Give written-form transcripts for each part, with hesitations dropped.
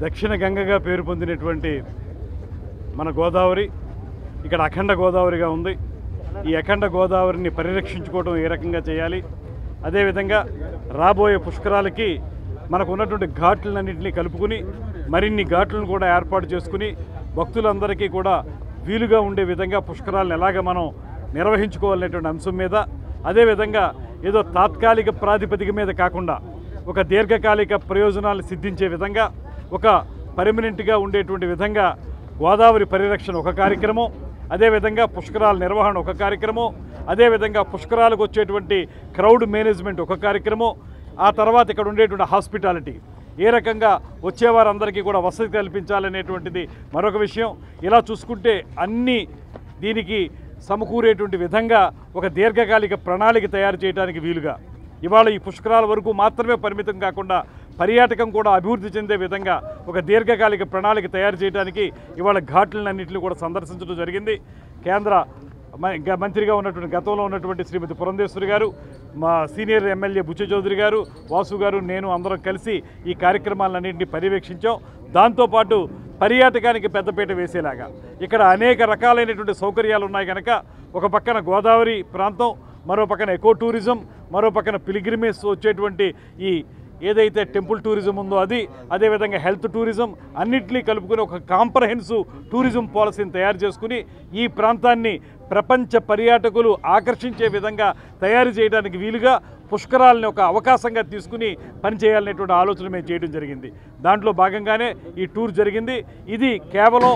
దక్షిణ గంగగా పేరు పొందినటువంటి మన గోదావరి ఇక్కడ అఖండ గోదావరిగా ఉంది. ఈ అఖండ గోదావరిని పరిరక్షించుకోవడం ఏ రకంగా చేయాలి, అదేవిధంగా రాబోయే పుష్కరాలకి మనకు ఉన్నటువంటి ఘాట్లన్నింటినీ కలుపుకుని మరిన్ని ఘాట్లను కూడా ఏర్పాటు చేసుకుని భక్తులందరికీ కూడా వీలుగా ఉండే విధంగా పుష్కరాలను ఎలాగ మనం నిర్వహించుకోవాలనేటువంటి అంశం మీద, అదేవిధంగా ఏదో తాత్కాలిక ప్రాతిపదిక మీద కాకుండా ఒక దీర్ఘకాలిక ప్రయోజనాలు సిద్ధించే విధంగా ఒక పర్మనెంట్గా ఉండేటువంటి విధంగా గోదావరి పరిరక్షణ ఒక కార్యక్రమం, అదేవిధంగా పుష్కరాల నిర్వహణ ఒక కార్యక్రమం, అదేవిధంగా పుష్కరాలకు వచ్చేటువంటి క్రౌడ్ మేనేజ్మెంట్ ఒక కార్యక్రమం, ఆ తర్వాత ఇక్కడ ఉండేటువంటి హాస్పిటాలిటీ ఏ రకంగా వచ్చేవారందరికీ కూడా వసతి కల్పించాలనేటువంటిది మరొక విషయం. ఇలా చూసుకుంటే అన్నీ దీనికి సమకూరేటువంటి విధంగా ఒక దీర్ఘకాలిక ప్రణాళిక తయారు చేయడానికి వీలుగా ఇవాళ ఈ పుష్కరాల వరకు మాత్రమే పరిమితం కాకుండా పర్యాటకం కూడా అభివృద్ధి చెందే విధంగా ఒక దీర్ఘకాలిక ప్రణాళిక తయారు చేయడానికి ఇవాళ ఘాట్లన్నింటినీ కూడా సందర్శించడం జరిగింది. కేంద్ర మంత్రిగా ఉన్నటువంటి గతంలో ఉన్నటువంటి శ్రీమతి పురంధేశ్వరి గారు, మా సీనియర్ ఎమ్మెల్యే బుచ్చ చౌదరి గారు, వాసు గారు, నేను అందరం కలిసి ఈ కార్యక్రమాలన్నింటినీ పర్యవేక్షించాం. దాంతోపాటు పర్యాటకానికి పెద్దపీట వేసేలాగా ఇక్కడ అనేక రకాలైనటువంటి సౌకర్యాలు ఉన్నాయి కనుక ఒక పక్కన గోదావరి ప్రాంతం, మరో పక్కన ఎకో టూరిజం, మరో పక్కన పిలిగ్రిమేజ్ వచ్చేటువంటి ఈ ఏదైతే టెంపుల్ టూరిజం ఉందో అది, అదేవిధంగా హెల్త్ టూరిజం అన్నింటినీ కలుపుకొని ఒక కాంప్రహెన్సివ్ టూరిజం పాలసీని తయారు చేసుకుని ఈ ప్రాంతాన్ని ప్రపంచ పర్యాటకులు ఆకర్షించే విధంగా తయారు చేయడానికి వీలుగా పుష్కరాలని ఒక అవకాశంగా తీసుకుని పనిచేయాలనేటువంటి ఆలోచన మేము చేయడం జరిగింది. దాంట్లో భాగంగానే ఈ టూర్ జరిగింది. ఇది కేవలం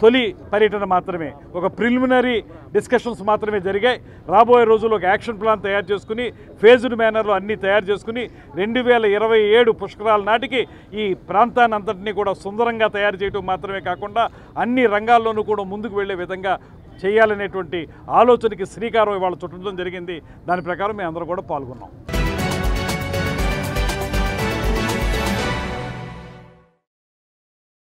తొలి పర్యటన మాత్రమే, ఒక ప్రిలిమినరీ డిస్కషన్స్ మాత్రమే జరిగాయి. రాబోయే రోజుల్లో ఒక యాక్షన్ ప్లాన్ తయారు చేసుకుని ఫేజ్డ్ మేనర్లో అన్నీ తయారు చేసుకుని 2027 పుష్కరాల నాటికి ఈ ప్రాంతాన్ని అంతటినీ కూడా సుందరంగా తయారు చేయడం మాత్రమే కాకుండా అన్ని రంగాల్లోనూ కూడా ముందుకు వెళ్లే విధంగా చేయాలనేటువంటి ఆలోచనకి శ్రీకారం ఇవాళ చుట్టడం జరిగింది. దాని ప్రకారం మేము అందరూ కూడా పాల్గొన్నాం.